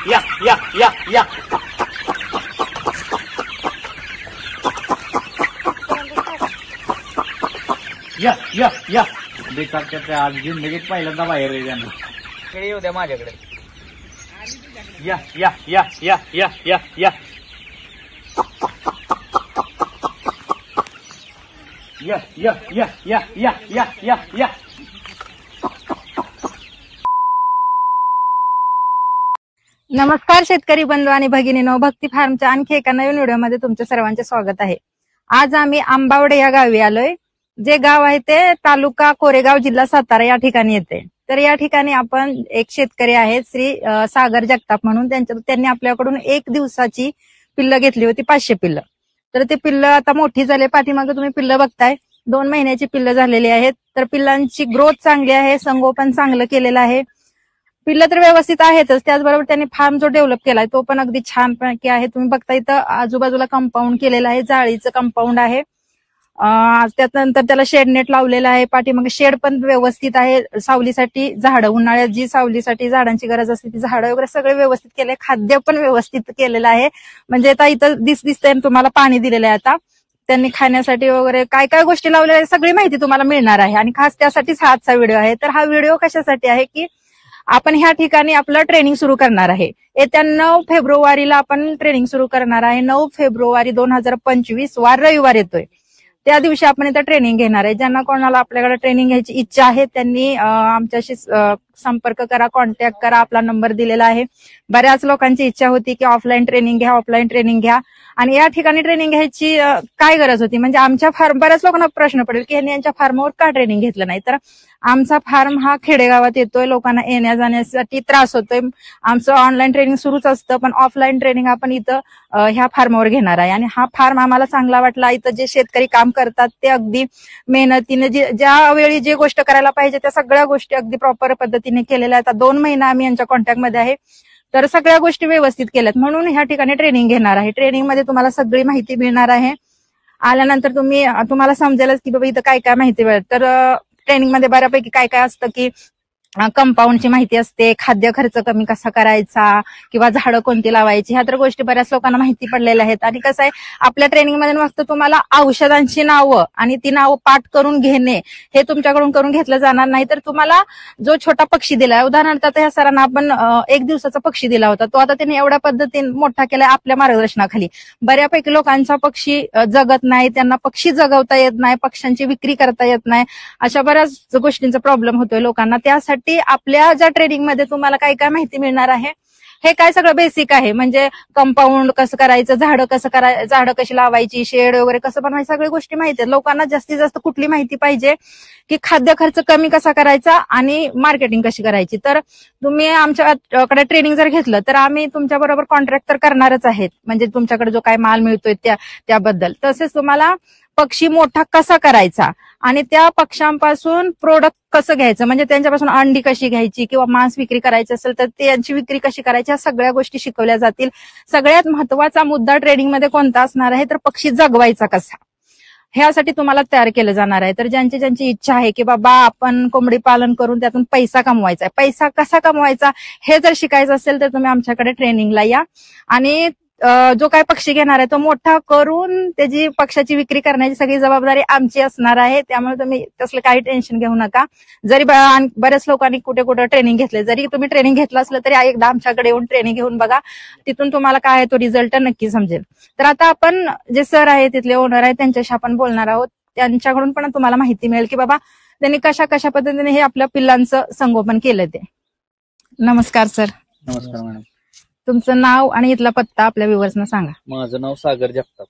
या या या या या या या बेकार आज जिंदगीत पहिल्यांदा बाहेर आहे त्यांना. इकडे येऊ द्या माझ्याकडे. या या या या या या या या या या या या या या या. नमस्कार शेतकरी बंधू आणि भगिनीनो, भक्ती फार्मच्या आणखी एका नवीन व्हिडिओमध्ये तुमच्या सर्वांचे स्वागत आहे. आज आम्ही आंबावडे या गावी आलोय. जे गाव आहे ते तालुका कोरेगाव, जिल्हा सातारा या ठिकाणी येते. तर या ठिकाणी आपण एक शेतकरी आहेत श्री सागर जगताप म्हणून, त्यांनी आपल्याकडून 1 दिवसाची पिल्लं घेतली होती, 500 पिल्लं. तर ते पिल्लं आता मोठी झाले. पाठीमागे तुम्ही पिल्लं बघताय, 2 महिन्याची पिल्लं झालेली आहेत. तर पिल्लांची ग्रोथ चांगली आहे, संगोपन चांगलं केलेलं आहे. पिल्लं तर व्यवस्थित आहेतच, त्याचबरोबर त्यांनी फार्म जो डेव्हलप केलाय तो पण अगदी छानपैकी आहे. तुम्ही बघता इथं आजूबाजूला कंपाऊंड केलेलं आहे, जाळीचं कंपाऊंड आहे. त्यानंतर त्याला शेड नेट लावलेला आहे. पाठीमागे शेड पण व्यवस्थित आहे. सावलीसाठी झाडं, उन्हाळ्यात जी सावलीसाठी झाडांची गरज असते ती झाडं वगैरे सगळे व्यवस्थित केले. खाद्य पण व्यवस्थित केलेलं आहे. म्हणजे आता इथं दिसतंय तुम्हाला पाणी दिलेलं आहे. आता त्यांनी खाण्यासाठी वगैरे काय काय गोष्टी लावलेल्या आहेत सगळी माहिती तुम्हाला मिळणार आहे. आणि खास त्यासाठीच हा आजचा व्हिडिओ आहे. तर हा व्हिडिओ कशासाठी आहे की आपण ह्या ठिकाणी आपलं ट्रेनिंग सुरू करणार आहे. येत्या 9 फेब्रुवारीला आपण ट्रेनिंग सुरू करणार आहे. 9 फेब्रुवारी 2025 वार रविवार येतोय. त्या दिवशी आपण इथं ट्रेनिंग घेणार आहे. ज्यांना कोणाला आपल्याकडे ट्रेनिंग घ्यायची इच्छा आहे त्यांनी आमच्याशी संपर्क करा, कॉन्टॅक्ट करा. आपला नंबर दिलेला आहे. बऱ्याच लोकांची इच्छा होती की ऑफलाईन ट्रेनिंग घ्या, ऑफलाईन ट्रेनिंग घ्या. आणि या ठिकाणी ट्रेनिंग घ्यायची काय गरज होती, म्हणजे आमच्या फार्म, बऱ्याच लोकांना प्रश्न पडेल की यांनी यांच्या फार्मवर का ट्रेनिंग घेतलं नाही. तर आमचा फार्म हा खेडेगावात येतोय, लोकांना येण्या जाण्यासाठी त्रास होतोय. आमचं ऑनलाईन ट्रेनिंग सुरूच असतं, पण ऑफलाईन ट्रेनिंग आपण इथं ह्या फार्मवर घेणार आहे. आणि हा फार्म आम्हाला चांगला वाटला. इथं जे शेतकरी काम करतात ते अगदी मेहनतीने, ज्या वेळी जे गोष्ट करायला पाहिजे त्या सगळ्या गोष्टी अगदी प्रॉपर पद्धतीने केलेल्या आहेत. 2 महिना आम्ही यांच्या कॉन्टॅक्टमध्ये आहे. तर सगळ्या गोष्टी व्यवस्थित केल्यात, म्हणून ह्या ठिकाणी ट्रेनिंग घेणार आहे. ट्रेनिंग मध्ये तुम्हाला सगळी माहिती मिळणार आहे. आल्यानंतर तुम्हाला समजेलच की बाबा इथं काय काय माहिती मिळेल. तर ट्रेनिंग मध्ये बऱ्यापैकी काय काय असतं की कंपाऊंडची माहिती असते, खाद्य खर्च कमी कसा करायचा, किंवा झाडं कोणती लावायची, ह्या तर गोष्टी बऱ्याच लोकांना माहिती पडलेल्या आहेत. आणि कसं आहे, आपल्या ट्रेनिंगमध्ये फक्त तुम्हाला औषधांची नावं आणि ती नावं पाठ करून घेणे हे तुमच्याकडून करून घेतलं जाणार नाही. तर तुम्हाला जो छोटा पक्षी दिलाय, उदाहरणार्थ ह्या सरांना आपण 1 दिवसाचा पक्षी दिला होता, तो आता त्यांनी एवढ्या पद्धतीने मोठा केलाय आपल्या मार्गदर्शनाखाली. बऱ्यापैकी लोकांचा पक्षी जगत नाही, त्यांना पक्षी जगवता येत नाही, पक्ष्यांची विक्री करता येत नाही, अशा बऱ्याच गोष्टींचा प्रॉब्लेम होतोय लोकांना. त्यासाठी आपल्या ज्या ट्रेनिंग मध्ये तुम्हाला काय काय माहिती मिळणार आहे, हे काय सगळं बेसिक आहे. म्हणजे कंपाऊंड कसं करायचं, झाडं कशी लावायची, शेड वगैरे कसं बनवायचं, सगळ्या गोष्टी माहिती आहेत. लोकांना जास्तीत जास्त कुठली माहिती पाहिजे की खाद्य खर्च कमी कसा करायचा आणि मार्केटिंग कशी करायची. तर तुम्ही आमच्याकडे ट्रेनिंग जर घेतलं तर आम्ही तुमच्या बरोबर कॉन्ट्रॅक्ट तर करणारच आहेत, म्हणजे तुमच्याकडे जो काय माल मिळतोय त्याबद्दल. तसेच तुम्हाला पक्षी मोठा कसा करायचा आणि त्या पक्ष्यांपासून प्रोडक्ट कसं घ्यायचं, म्हणजे त्यांच्यापासून अंडी कशी घ्यायची किंवा मांस विक्री करायची असेल तर त्यांची विक्री कशी करायची, ह्या सगळ्या गोष्टी शिकवल्या जातील. सगळ्यात महत्वाचा मुद्दा ट्रेनिंगमध्ये कोणता असणार आहे, तर पक्षी जगवायचा कसा, ह्यासाठी तुम्हाला तयार केलं जाणार आहे. तर ज्यांची इच्छा आहे की बाबा आपण कोंबडी पालन करून त्यातून पैसा कमवायचा आहे, पैसा कसा कमवायचा हे जर शिकायचं असेल तर तुम्ही आमच्याकडे ट्रेनिंगला या. आणि जो काय पक्षी घेणार आहे तो मोठा करून त्याची पक्षाची विक्री करण्याची सगळी जबाबदारी आमची असणार आहे. त्यामुळे तुम्ही तसलं काही टेन्शन घेऊ नका. जरी बऱ्याच लोकांनी कुठे कुठे ट्रेनिंग घेतले, जरी तुम्ही ट्रेनिंग घेतलं असलं तरी एकदा आमच्याकडे येऊन ट्रेनिंग घेऊन बघा, तिथून तुम्हाला काय आहे तो रिझल्ट नक्की समजेल. तर आता आपण जे सर आहे तिथले ओनर आहे त्यांच्याशी आपण बोलणार आहोत. त्यांच्याकडून पण तुम्हाला माहिती मिळेल की बाबा त्यांनी कशा पद्धतीने हे आपल्या पिल्लांचं संगोपन केलं ते. नमस्कार सर. नमस्कार मॅडम. तुमचं नाव आणि इथला पत्ता आपल्या व्ह्युअर्सना सांगा. माझं नाव सागर जगताप.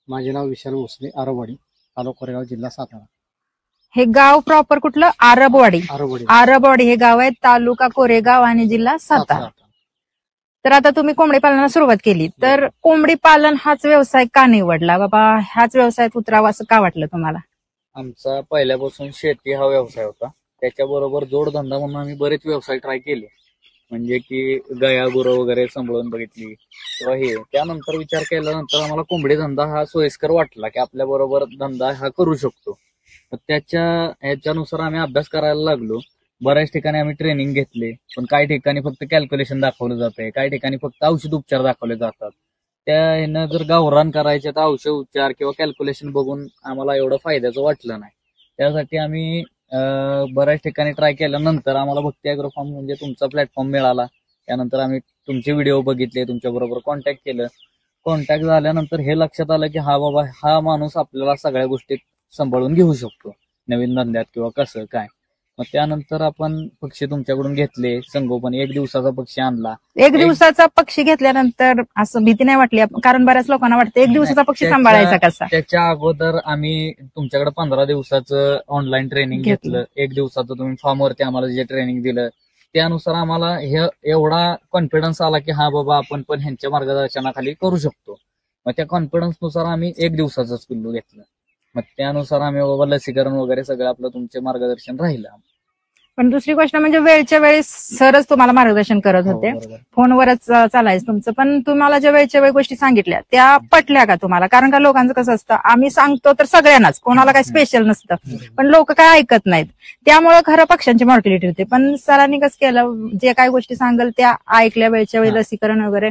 माझे नाव विशाल भोसले, आरबवाडी, तालुका कोरेगाव, जिल्हा सातारा. हे गाव प्रॉपर कुठलं? आरबवाडी हे गाव आहे, तालुका कोरेगाव आणि जिल्हा सातारा. तर आता तुम्ही कोंबडी पालनाला सुरुवात केली, तर कोंबडी पालन हाच व्यवसाय का निवडला बाबा, ह्याच व्यवसायात उतरावं असं का वाटलं तुम्हाला? आमचा पहिल्यापासून शेती हा व्यवसाय होता. त्याच्याबरोबर जोडधंदा म्हणून आम्ही बरेच व्यवसाय ट्राय केले, म्हणजे की गाया गुरं वगैरे सांभाळून बघितली किंवा हे. त्यानंतर विचार केल्यानंतर आम्हाला कोंबडी धंदा हा सोयीस्कर वाटला की आपल्या बरोबर धंदा हा करू शकतो. ह्याच्यानुसार आम्ही अभ्यास करायला लागलो. बऱ्याच ठिकाणी आम्ही ट्रेनिंग घेतले, पण काही ठिकाणी फक्त कॅल्क्युलेशन दाखवलं जातंय, काही ठिकाणी फक्त औषध उपचार दाखवले जातात. त्या ह्यानं जर गावरान करायचे तर औषध उपचार किंवा कॅल्क्युलेशन बघून आम्हाला एवढं फायद्याचं वाटलं नाही. त्यासाठी आम्ही बऱ्याच ठिकाणी ट्राय केल्यानंतर आम्हाला भक्ती ॲग्रो फार्म म्हणजे तुमचा प्लॅटफॉर्म मिळाला. त्यानंतर आम्ही तुमचे व्हिडिओ बघितले, तुमच्या बरोबर कॉन्टॅक्ट केलं. कॉन्टॅक्ट झाल्यानंतर हे लक्षात आलं की हा बाबा हा माणूस आपल्याला सगळ्या गोष्टी सांभाळून घेऊ शकतो नवीन धंद्यात किंवा कसं काय. मग त्यानंतर आपण पक्षी तुमच्याकडून घेतले, संगोपन 1 दिवसाचा पक्षी आणला. एक दिवसाचा पक्षी घेतल्यानंतर असं भीती नाही वाटली? कारण बऱ्याच लोकांना वाटतं 1 दिवसाचा पक्षी सांभाळायचा कसा. त्याच्या अगोदर आम्ही तुमच्याकडे 15 दिवसाचं ऑनलाईन ट्रेनिंग घेतलं. 1 दिवसाचं तुम्ही फार्मवरती आम्हाला जे ट्रेनिंग दिलं त्यानुसार आम्हाला हे एवढा कॉन्फिडन्स आला की हा बाबा आपण पण ह्यांच्या मार्गदर्शनाखाली करू शकतो. मग त्या कॉन्फिडन्सनुसार आम्ही 1 दिवसाचंच पिल्लू घेतलं. मग त्यानुसार आम्ही बाबा लसीकरण वगैरे सगळं आपलं तुमचे मार्गदर्शन राहिलं. पण दुसरी गोष्ट म्हणजे वेळच्या वेळी सरच तुम्हाला मार्गदर्शन करत होते, फोनवरच चालायचं तुमचं. पण तुम्हाला ज्या वेळच्या वेळी गोष्टी सांगितल्या त्या पटल्या का तुम्हाला? कारण का लोकांचं कसं असतं, आम्ही सांगतो तर सगळ्यांनाच, कोणाला काही स्पेशल नसतं, पण लोक काय ऐकत नाहीत. त्यामुळे खरं पक्ष्यांची मॉर्टिलिटी होते. पण सरांनी कसं केलं, जे काही गोष्टी सांगेल त्या ऐकल्या वेळच्या वेळी, लसीकरण वगैरे.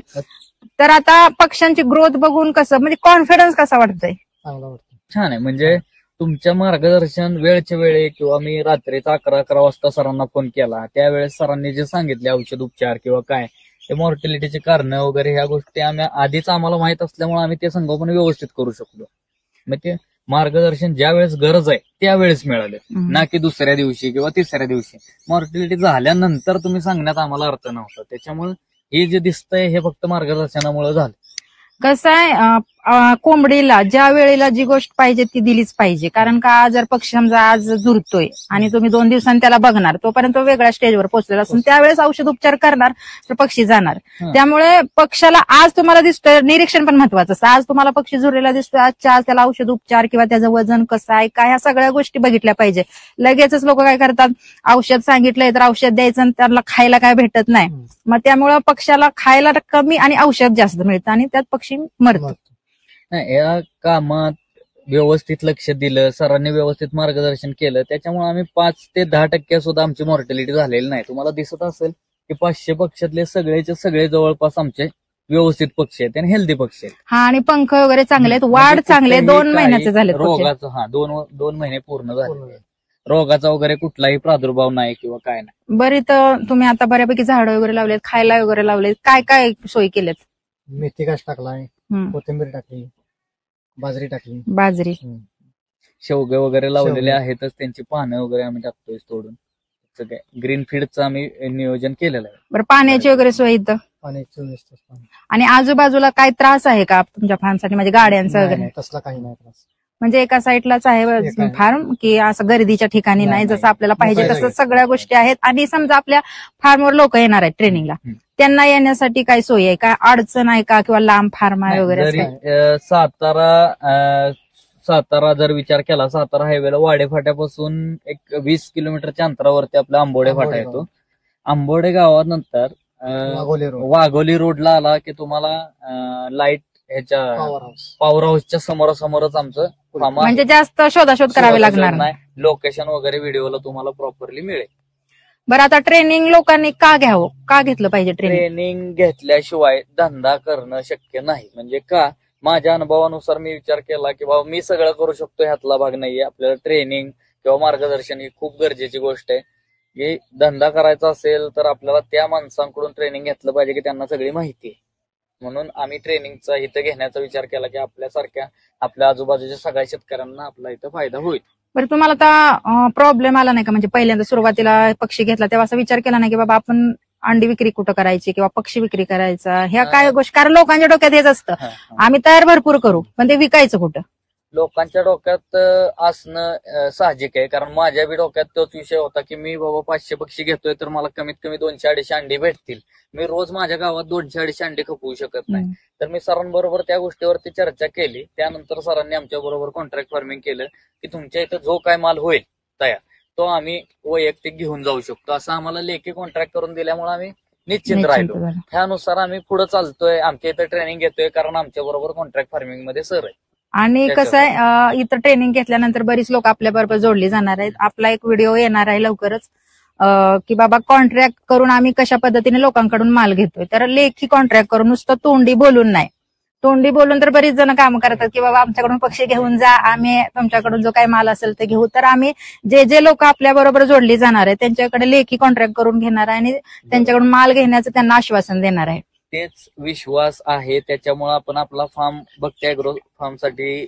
तर आता पक्ष्यांची ग्रोथ बघून कसं म्हणजे कॉन्फिडन्स कसा वाटतंय? चांगला वाटतं. छान आहे. म्हणजे तुमच्या मार्गदर्शन वेळच्या वेळी किंवा मी रात्रीचा 11 वाजता सरांना फोन केला त्यावेळेस सरांनी जे सांगितले औषध उपचार किंवा काय ते मॉर्टिलिटीचे कारण वगैरे ह्या गोष्टी आम्ही आधीच आम्हाला माहित असल्यामुळे आम्ही ते संगोपन व्यवस्थित करू शकलो. मग ते मार्गदर्शन ज्या वेळेस गरज आहे त्यावेळेस मिळाले, ना की दुसऱ्या दिवशी किंवा तिसऱ्या दिवशी. मॉर्टिलिटी झाल्यानंतर तुम्ही सांगण्यात आम्हाला अर्थ नव्हता. त्याच्यामुळे हे जे दिसतंय हे फक्त मार्गदर्शनामुळे झालं. कसं आहे, कोंबडीला ज्या वेळेला जी गोष्ट पाहिजे ती दिलीच पाहिजे. कारण का जर पक्षी समजा आज झुरतोय आणि तुम्ही 2 दिवसांनी त्याला बघणार, तोपर्यंत वेगळ्या स्टेजवर पोहोचलेला असून त्यावेळेस औषध उपचार करणार तर पक्षी जाणार. त्यामुळे पक्षाला आज तुम्हाला दिसतोय, निरीक्षण पण महत्वाचं असतं. आज तुम्हाला पक्षी झुरलेला दिसतोय, आजच्या आज त्याला औषध उपचार किंवा त्याचं वजन कसं आहे काय, ह्या सगळ्या गोष्टी बघितल्या पाहिजे. लगेचच लोक काय करतात, औषध सांगितलंय तर औषध द्यायचं आणि त्याला खायला काय भेटत नाही. मग त्यामुळं पक्षाला खायला कमी आणि औषध जास्त मिळतं आणि त्यात पक्षी मरतो. या कामात व्यवस्थित लक्ष दिलं, सरांनी व्यवस्थित मार्गदर्शन केलं, त्याच्यामुळे आम्ही 5 ते 10% सुद्धा आमची मॉर्टिलिटी झालेली नाही. तुम्हाला दिसत असेल की 500 पक्षातले सगळेचे सगळे जवळपास आमचे व्यवस्थित पक्षी आहेत आणि हेल्दी पक्षी आहेत. हा, आणि पंख वगैरे चांगले आहेत, वाढ चांगले, 2 महिन्याचे झाले. रोगाचं 2 महिने पूर्ण झाले. रोगाचा वगैरे कुठलाही प्रादुर्भाव नाही किंवा काय नाही. बरी तर तुम्ही आता बऱ्यापैकी झाडं वगैरे लावलेत, खायला वगैरे लावलेत, काय काय सोयी केल्यात? मेथी घास टाकलाय, कोथिंबीर टाकली, बाजरी शेवगे वगैरे लावलेले आहेतच, त्यांची पानं वगैरे आम्ही टाकतोय तोडून. सगळे ग्रीन फीडचं आम्ही नियोजन केलेलं आहे. बरं, पाण्याची वगैरे सोय इथं? आणि आजूबाजूला काय त्रास आहे का तुमच्या फार्मसाठी, म्हणजे गाड्यांचा वगैरे? तसला काही नाही त्रास. म्हणजे एका साईडलाच आहे फार्म की असं गर्दीच्या ठिकाणी नाही, जसं आपल्याला पाहिजे तसं सगळ्या गोष्टी आहेत. आणि समजा आपल्या फार्मवर लोक येणार आहेत ट्रेनिंगला, त्यांना येण्यासाठी काय सोय आहे, काय अडचण आहे का, किंवा लांब फार्म आहे वगैरे? सातारा जर विचार केला, सातारा हायवेला वाडे फाट्यापासून एक 20 किलोमीटरच्या अंतरावरती आपला आंबोडे फाटा येतो. आंबोडे गावानंतर वाघोली रोडला आला की तुम्हाला लाईट ह्याच्या पॉवर हाऊसच्या समोरासमोरच आमचं फार्म, म्हणजे जास्त शोधाशोध करावी लागणार नाही. लोकेशन वगैरे व्हिडिओला तुम्हाला प्रॉपरली मिळेल. बरं, आता ट्रेनिंग लोकांनी का घ्यावं, का घेतलं पाहिजे ट्रेनिंग घेतल्याशिवाय धंदा करणं शक्य नाही. म्हणजे का, माझ्या अनुभवानुसार मी विचार केला की बाबा मी सगळं करू शकतो ह्यातला भाग नाहीये. आपल्याला ट्रेनिंग किंवा मार्गदर्शन ही खूप गरजेची गोष्ट आहे. की धंदा करायचा असेल तर आपल्याला त्या माणसांकडून ट्रेनिंग घेतलं पाहिजे की त्यांना सगळी माहिती आहे. म्हणून आम्ही ट्रेनिंगचा इथं घेण्याचा विचार केला की आपल्यासारख्या आपल्या आजूबाजूच्या सगळ्या शेतकऱ्यांना आपला इथं फायदा होईल. बरं, तुम्हाला आता प्रॉब्लेम आला नाही का, म्हणजे पहिल्यांदा सुरुवातीला पक्षी घेतला तेव्हा असा विचार केला नाही की बाबा आपण अंडी विक्री कुठं करायची किंवा पक्षी विक्री करायचा, ह्या काय गोष्टी? कारण लोकांच्या डोक्यात हेच असतं, आम्ही तयार भरपूर करू पण ते विकायचं कुठं? लोकांच्या डोक्यात असणं साहजिक आहे. कारण माझ्या बी डोक्यात तोच विषय होता की मी बाबा 500 पक्षी घेतोय तर मला कमीत कमी 200-250 अंडी भेटतील. मी रोज माझ्या गावात 200-250 अंडी खपवू शकत नाही. तर मी सरांबरोबर त्या गोष्टीवरती चर्चा केली. त्यानंतर सरांनी आमच्या बरोबर कॉन्ट्रॅक्ट फार्मिंग केलं की तुमच्या इथं जो काय माल होईल तयार तो आम्ही वैयक्तिक घेऊन जाऊ शकतो, असं आम्हाला लेखी कॉन्ट्रॅक्ट करून दिल्यामुळे आम्ही निश्चिंत राहिलो. त्यानुसार आम्ही पुढे चालतोय. आमच्या इथं ट्रेनिंग घेतोय कारण आमच्या बरोबर कॉन्ट्रॅक्ट फार्मिंग मध्ये सर आहे. आणि कसं आहे, इथं ट्रेनिंग घेतल्यानंतर बरीच लोक आपल्या बरोबर जोडली जाणार आहेत. आपला एक व्हिडिओ येणार आहे लवकरच, की बाबा कॉन्ट्रॅक्ट करून आम्ही कशा पद्धतीने लोकांकडून माल घेतोय. तर लेखी कॉन्ट्रॅक्ट करून, नुसतं तोंडी बोलून नाही. तोंडी बोलून तर बरीच जण काम करतात की बाबा आमच्याकडून पक्षी घेऊन जा, आम्ही तुमच्याकडून जो काही माल असेल ते घेऊ. तर आम्ही जे लोक आपल्या बरोबर जोडली जाणार आहे त्यांच्याकडे लेखी कॉन्ट्रॅक्ट करून घेणार आहे आणि त्यांच्याकडून माल घेण्याचं त्यांना आश्वासन देणार आहे. तेच विश्वास आहे, त्याच्यामुळे आपण आपला फार्म भक्ती अॅग्रो फार्म साठी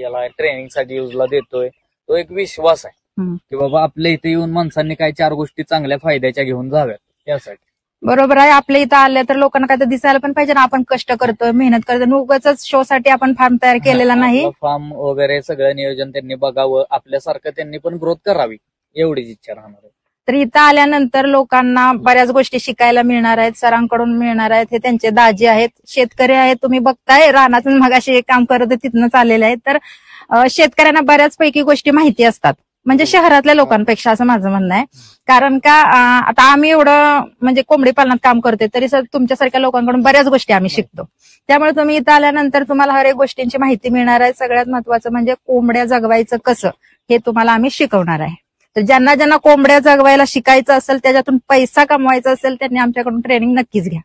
याला ट्रेनिंग साठी युजला देतोय. तो एक विश्वास आहे की बाबा आपल्या इथे येऊन माणसांनी काही 4 गोष्टी चांगल्या फायद्याच्या घेऊन जाव्यात यासाठी. बरोबर आहे. आपल्या इथं आल्या तर लोकांना काय तर दिसायला पण पाहिजे ना आपण कष्ट करतोय, मेहनत करतोय. उगाच शो साठी आपण फार्म तयार केलेला नाही. फार्म वगैरे सगळं नियोजन त्यांनी बघावं, आपल्यासारखं त्यांनी पण ग्रोथ करावी एवढीच इच्छा राहणार आहे. तर इथं आल्यानंतर लोकांना बऱ्याच गोष्टी शिकायला मिळणार आहेत, सरांकडून मिळणार आहेत. हे त्यांचे दाजी आहेत, शेतकरी आहेत. तुम्ही बघताय रानातून मगाशी काम करत तिथनंच आलेले आहेत. तर शेतकऱ्यांना बऱ्याचपैकी गोष्टी माहिती असतात, म्हणजे शहरातल्या लोकांपेक्षा, असं माझं म्हणणं आहे. कारण का आता आम्ही एवढं म्हणजे कोंबडी पालनात काम करते तरी तुमच्यासारख्या लोकांकडून बऱ्याच गोष्टी आम्ही शिकतो. त्यामुळे तुम्ही इथं आल्यानंतर तुम्हाला हर एक गोष्टींची माहिती मिळणार आहे. सगळ्यात महत्वाचं म्हणजे कोंबड्या जगवायचं कसं हे तुम्हाला आम्ही शिकवणार आहे. तर ज्यांना कोंबड्या जगवायला शिकायचं असेल, त्याच्यातून पैसा कमवायचा असेल, त्यांनी आमच्याकडून ट्रेनिंग नक्कीच घ्या.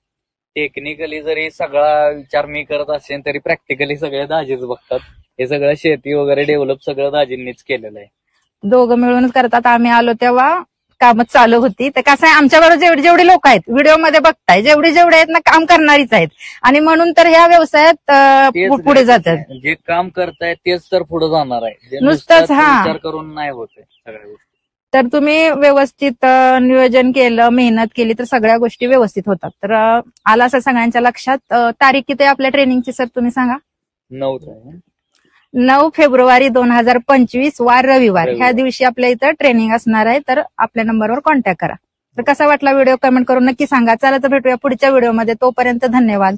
टेक्निकली जरी सगळा विचार मी करत असेल तरी प्रॅक्टिकली सगळे दाजीच बघतात. हे सगळं शेती वगैरे डेव्हलप सगळं दाजींनीच केलेलं आहे. दोघं मिळूनच करतात. आम्ही आलो तेव्हा कामच चालू होती. तर कसं आहे, आमच्याबरोबर जेवढे लोक आहेत व्हिडिओमध्ये बघताय, जेवढे आहेत ना काम करणारीच आहेत. आणि म्हणून तर ह्या व्यवसायात पुढे जातात. जे काम करतायत तेच तर पुढे जाणार आहे. नुसतंच विचार करून नाही होत सगळ्या गोष्टी. तर तुम्ही व्यवस्थित नियोजन केलं, मेहनत केली तर सगळ्या गोष्टी व्यवस्थित होतात. तर आला असं सगळ्यांच्या लक्षात. तारीख किती आपल्या ट्रेनिंगची सर तुम्ही सांगा. 9 फेब्रुवारी 2025 वार रविवार ह्या दिवशी आपल्या इथं ट्रेनिंग असणार आहे. तर आपल्या नंबरवर कॉन्टॅक्ट करा. तर कसा वाटला व्हिडिओ कमेंट करून नक्की सांगा. चला तर भेटूया पुढच्या व्हिडिओमध्ये. तोपर्यंत धन्यवाद.